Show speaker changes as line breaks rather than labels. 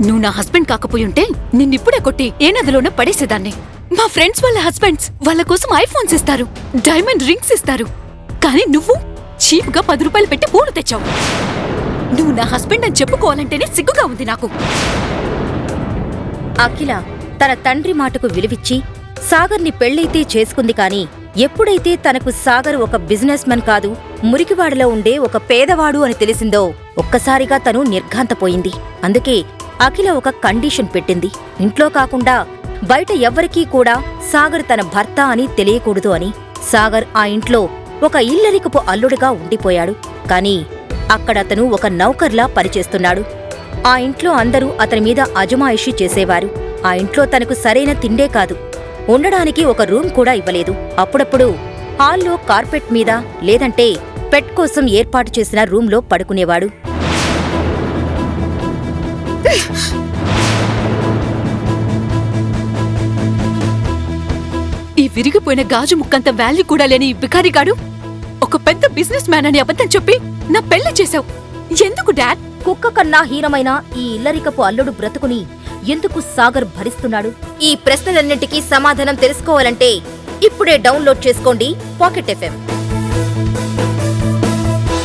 నువ్వు నా హస్బెండ్ కాకపోయుంటే నిన్నిప్పుడే కొట్టి ఏ నదిలోనే పడేసేదాన్ని. మా ఫ్రెండ్స్ వాళ్ళ హస్బెండ్స్ వాళ్ళ కోసం ఐఫోన్స్ ఇస్తారు, డైమండ్ రింగ్స్ ఇస్తారు. కానీ నువ్వు చీప్ గా 10 రూపాయలు పెట్టి పూలు తెచ్చావు. నువ్వు నా హస్బెండ్ అని చెప్పుకోవాలంటేనే సిగ్గుగా ఉంది నాకు.
అఖిల తన తండ్రి మాటకు విలువిచ్చి సాగర్ని పెళ్లైతే చేసుకుంది కాని ఎప్పుడైతే తనకు సాగర్ ఒక బిజినెస్ మెన్ కాదు, మురికివాడలో ఉండే ఒక పేదవాడు అని తెలిసిందో ఒక్కసారిగా తను నిర్ఘాంతపోయింది. అందుకే అఖిల ఒక కండిషన్ పెట్టింది. ఇంట్లో కాకుండా బయట ఎవ్వరికీ కూడా సాగర్ తన భర్త అని తెలియకూడదు అని. సాగర్ ఆ ఇంట్లో ఒక ఇల్లరికపు అల్లుడుగా ఉండిపోయాడు. కాని అక్కడతను ఒక నౌకర్లా పనిచేస్తున్నాడు. ఆ ఇంట్లో అందరూ అతని మీద అజమాయిషీ చేసేవారు. ఆ ఇంట్లో తనకు సరైన తిండే కాదు, ఉండడానికి ఒక రూమ్ కూడా ఇవ్వలేదు. అప్పుడప్పుడు హాల్లో కార్పెట్ మీద లేదంటే పెట్ కోసం ఏర్పాటు చేసిన రూంలో పడుకునేవాడు.
ఈ విరిగిపోయిన గాజు ముక్కంత వాల్యూ కూడా లేని ఈ బికారిగాడు ఒక పెద్ద బిజినెస్ మ్యాన్ అని అబద్ధం చెప్పి నా పెళ్లి చేశావు. ఎందుకు డాడ్?
కుక్క కన్నా హీనమైన ఈ ఇల్లరికపు అల్లుడు బ్రతుకుని ఎందుకు సాగర్ భరిస్తున్నాడు? ఈ ప్రశ్నలన్నింటికీ సమాధానం తెలుసుకోవాలంటే ఇప్పుడే డౌన్లోడ్ చేసుకోండి పాకెట్ FM.